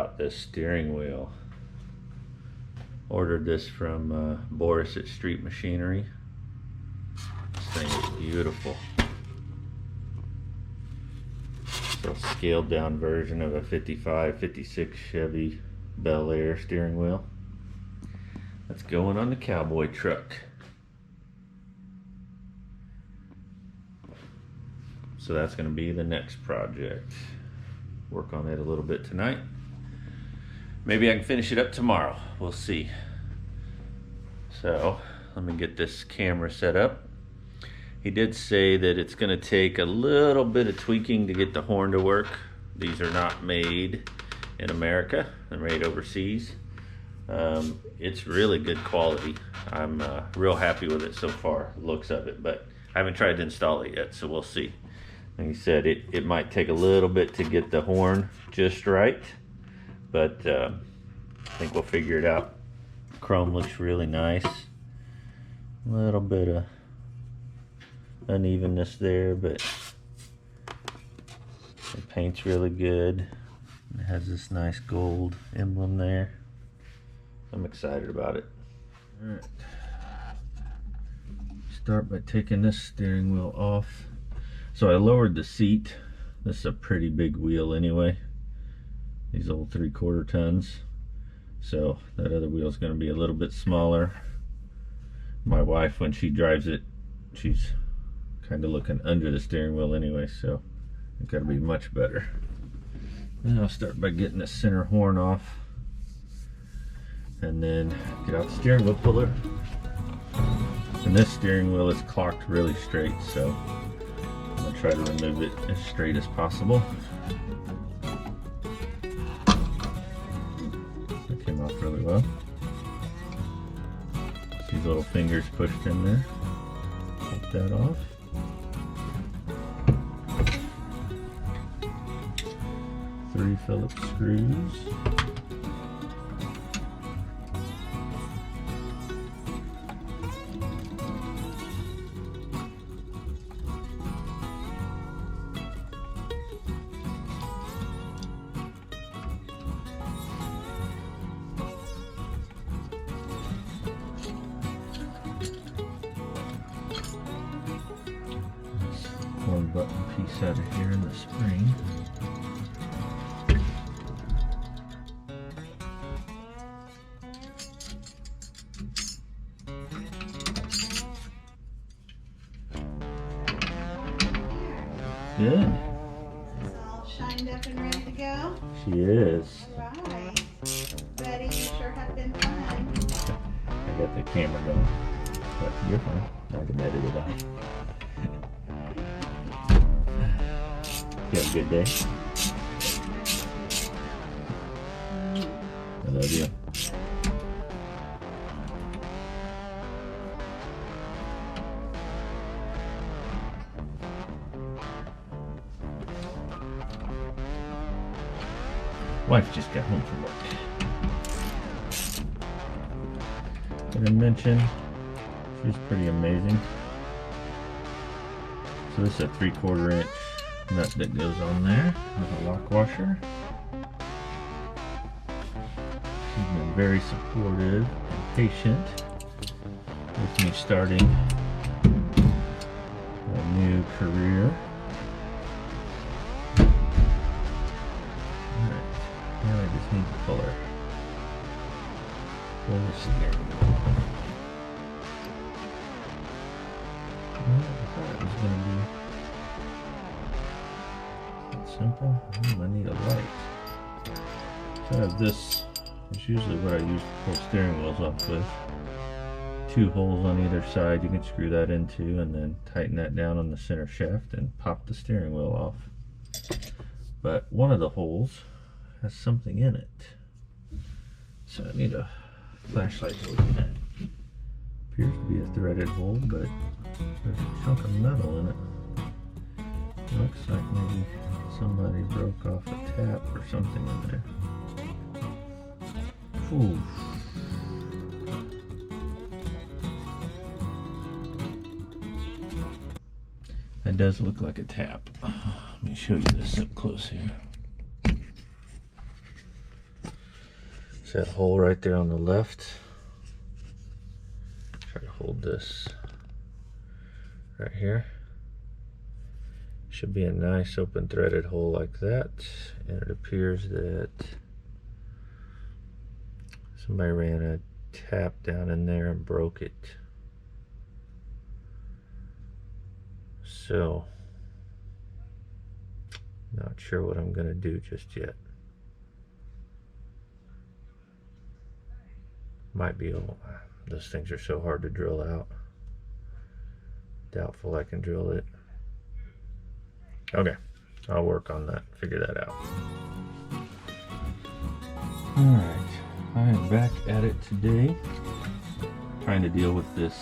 out this steering wheel. Ordered this from Boris at Street Machinery. This thing is beautiful. It's a scaled down version of a 55, 56 Chevy Bel Air steering wheel. That's going on the cowboy truck. So that's going to be the next project. Work on it a little bit tonight. Maybe I can finish it up tomorrow. We'll see. So let me get this camera set up. He did say that it's going to take a little bit of tweaking to get the horn to work. These are not made in America. They're made overseas. It's really good quality. I'm real happy with it so far, looks of it, but I haven't tried to install it yet, so we'll see. And he said it might take a little bit to get the horn just right, but I think we'll figure it out. Chrome looks really nice. A little bit of unevenness there, but the paint's really good. It has this nice gold emblem there. I'm excited about it. All right. Start by taking this steering wheel off. So I lowered the seat. This is a pretty big wheel anyway. These old 3/4 tons. So that other wheel is going to be a little bit smaller. My wife, when she drives it, she's kind of looking under the steering wheel anyway, so it's got to be much better. And I'll start by getting the center horn off, and then get out the steering wheel puller. And this steering wheel is clocked really straight, so I'm going to try to remove it as straight as possible. That came off really well. These little fingers pushed in there. Take that off. Three Phillips screws. One button piece out of here in the spring. Good. It's all shined up and ready to go. She is. Right. Betty, you sure have been fun. I got the camera going. But you're fine. I can edit it out. You have a good day? I love you. Wife just got home from work. Did I mention she's pretty amazing? So this is a 3/4 inch nut that goes on there with a lock washer. She's been very supportive and patient with me starting a new career. Now I just need to pull her. Pull the steering wheel. I thought it was going to be that simple. I need a light. So I have this. It's usually what I use to pull steering wheels off with. 2 holes on either side you can screw that into, and then tighten that down on the center shaft and pop the steering wheel off. But one of the holes has something in it, so I need a flashlight to look at. Appears to be a threaded hole, but there's a chunk of metal in it. Looks like maybe somebody broke off a tap or something in there. Ooh. That does look like a tap. Let me show you this up close here. It's that hole right there on the left. Try to hold this right here. Should be a nice open threaded hole like that. And it appears that somebody ran a tap down in there and broke it. So, not sure what I'm gonna do just yet. Might be, those things are so hard to drill out. Doubtful I can drill it. Okay, I'll work on that, figure that out. Alright, I am back at it today, trying to deal with this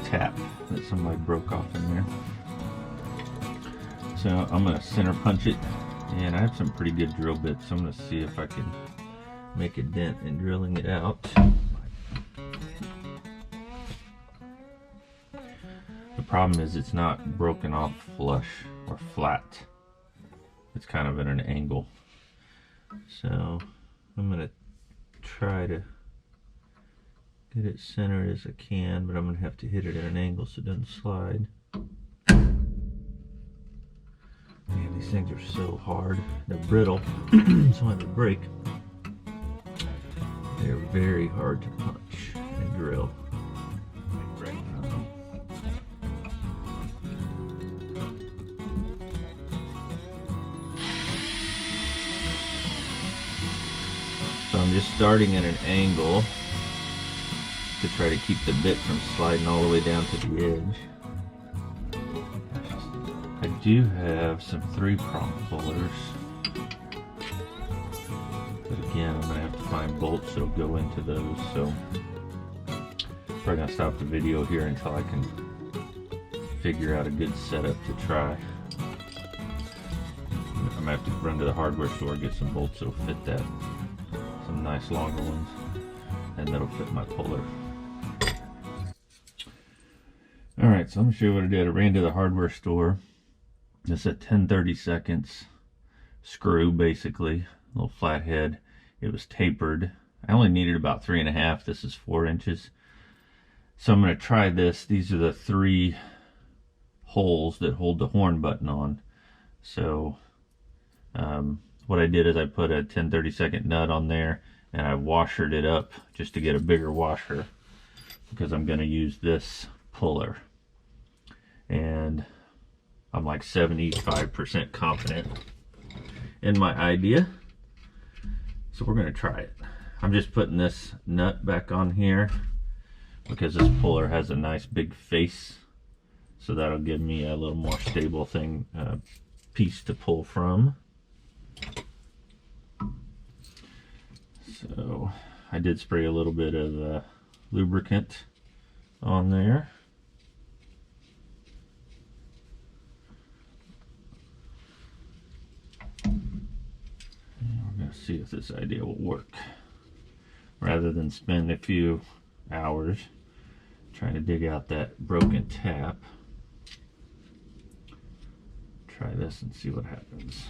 tap that somebody broke off in there. So I'm going to center punch it, and I have some pretty good drill bits, so I'm going to see if I can make a dent in drilling it out. The problem is it's not broken off flush or flat. It's kind of at an angle. So I'm going to try to get it centered as I can, but I'm going to have to hit it at an angle so it doesn't slide. Man, these things are so hard. They're brittle, so when they break, they're very hard to punch and drill. So I'm just starting at an angle to try to keep the bit from sliding all the way down to the edge. I do have some 3-prong pullers, but again I'm going to have to find bolts that'll go into those, so I'm probably going to stop the video here until I can figure out a good setup to try. I'm going to have to run to the hardware store and get some bolts that'll fit that, some nice longer ones, and that'll fit my puller. Alright, so I'm going to show you what I did. I ran to the hardware store. It's a 10/32 screw, basically, a little flat head. It was tapered. I only needed about 3.5. This is 4 inches. So I'm going to try this. These are the 3 holes that hold the horn button on. So what I did is I put a 10/32 nut on there, and I washered it up just to get a bigger washer, because I'm going to use this puller. And I'm like 75% confident in my idea, so we're going to try it. I'm just putting this nut back on here because this puller has a nice big face, so that'll give me a little more stable thing, piece to pull from. So I did spray a little bit of lubricant on there. See if this idea will work, rather than spend a few hours trying to dig out that broken tap. Try this and see what happens.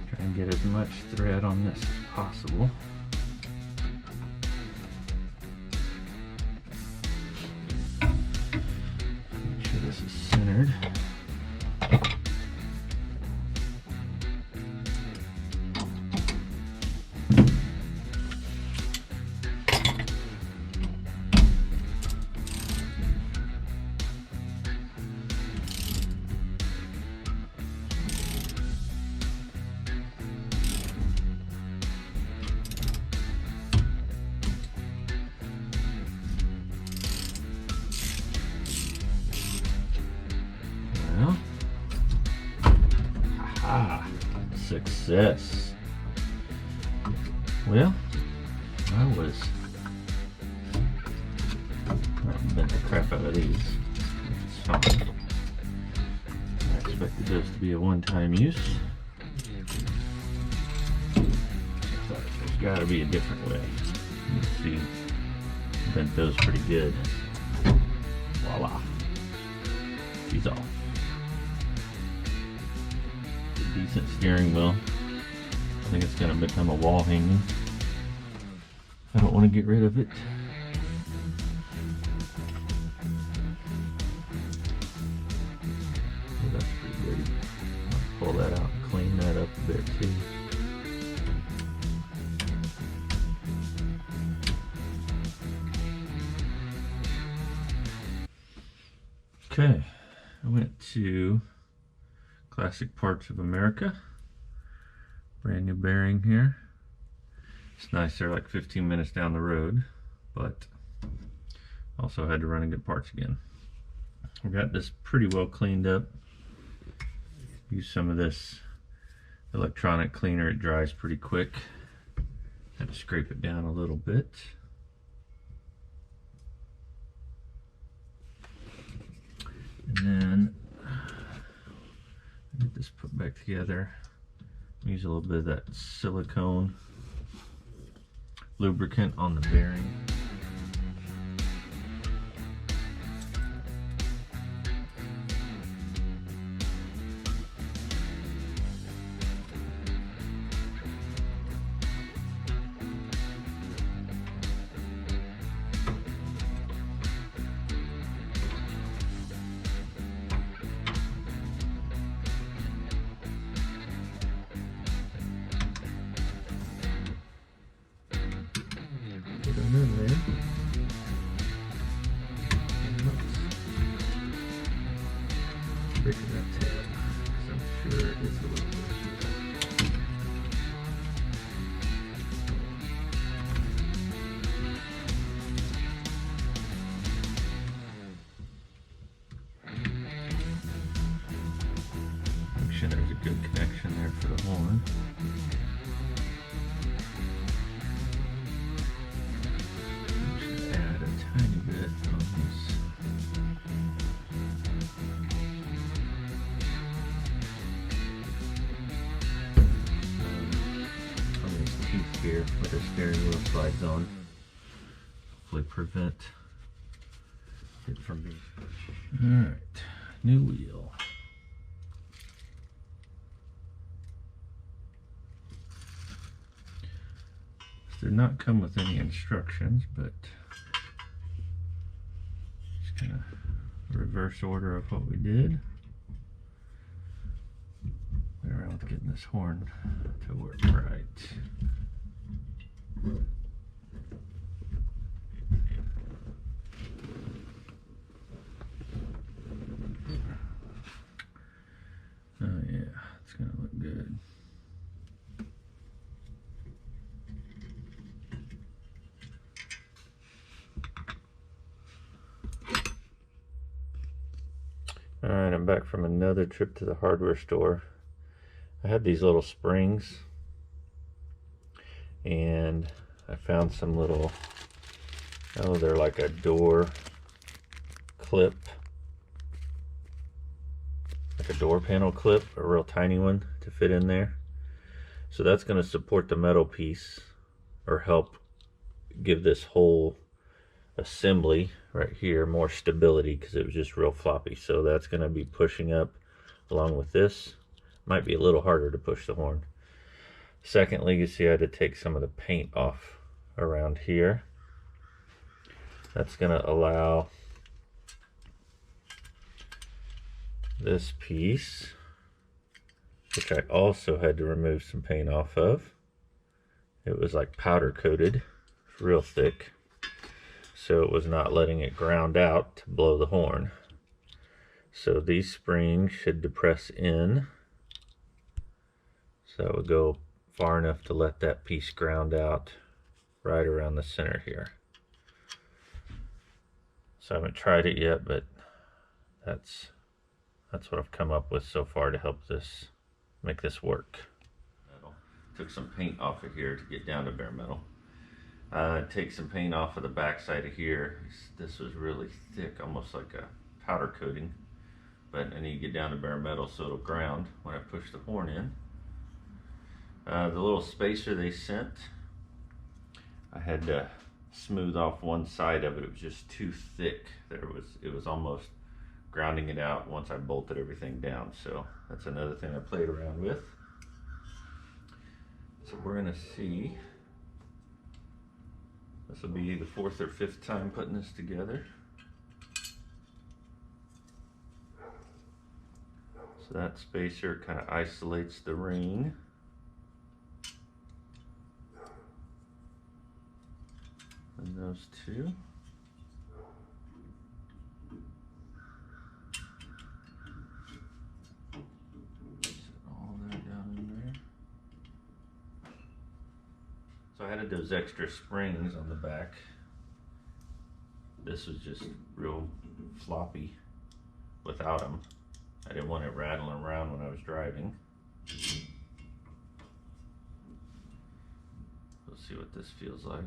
Try and get as much thread on this as possible. This is centered. Success. Well, I bent the crap out of these. It's fine. I expected those to be a one-time use. I thought it was gotta be a different way. You can see, bent those pretty good. Voila. She's off. A decent steering wheel. I think it's gonna become a wall hanging. I don't want to get rid of it. Oh, that's pretty dirty. I'll pull that out and clean that up a bit too. Okay, I went to Classic Parts of America. Brand new bearing here. It's nice, they're like 15 minutes down the road, but also had to run and get parts again. We got this pretty well cleaned up. Use some of this electronic cleaner, it dries pretty quick. Had to scrape it down a little bit. And then get this put back together. Use a little bit of that silicone lubricant on the bearing. Put them in there. Breaking that tab, because I'm sure it's a little bit. Make sure there's a good connection there for the horn. Add a tiny bit on this. On these teeth here, where the steering wheel slides on. Hopefully prevent it from being. Alright, new wheel. Did not come with any instructions, but just kind of reverse order of what we did. Play around with getting this horn to work right. Oh yeah, it's gonna look good. Alright, I'm back from another trip to the hardware store. I had these little springs and I found some little, oh, they're like a door clip, like a door panel clip, a real tiny one to fit in there. So that's going to support the metal piece or help give this whole assembly right here more stability, because it was just real floppy. So that's going to be pushing up along with this. Might be a little harder to push the horn. Secondly, you see I had to take some of the paint off around here. That's going to allow this piece, which I also had to remove some paint off of. It was like powder coated, real thick. So it was not letting it ground out to blow the horn. So these springs should depress in. So it would go far enough to let that piece ground out right around the center here. So I haven't tried it yet, but that's what I've come up with so far to help this make this work. Took some paint off of here to get down to bare metal. Take some paint off of the back side of here. This was really thick, almost like a powder coating, but I need to get down to bare metal so it'll ground when I push the horn in. The little spacer they sent I had to smooth off one side of it. It was just too thick. It was almost grounding it out once I bolted everything down. So that's another thing I played around with. So we're gonna see. This will be the 4th or 5th time putting this together. So that spacer kind of isolates the ring. And those two. Set all that down in there. So I added those extra springs on the back. This was just real floppy without them. I didn't want it rattling around when I was driving. Let's see what this feels like.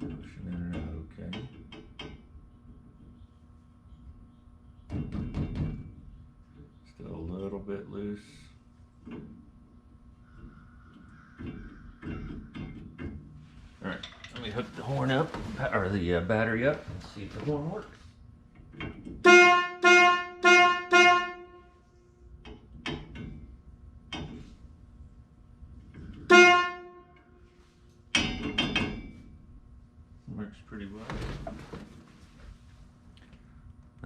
Pushing in and out okay. Still a little bit loose. Alright, let me hook the horn up, or the battery up, and see if the horn works. Works pretty well.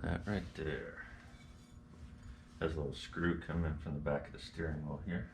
That right there. Has a little screw coming from the back of the steering wheel here.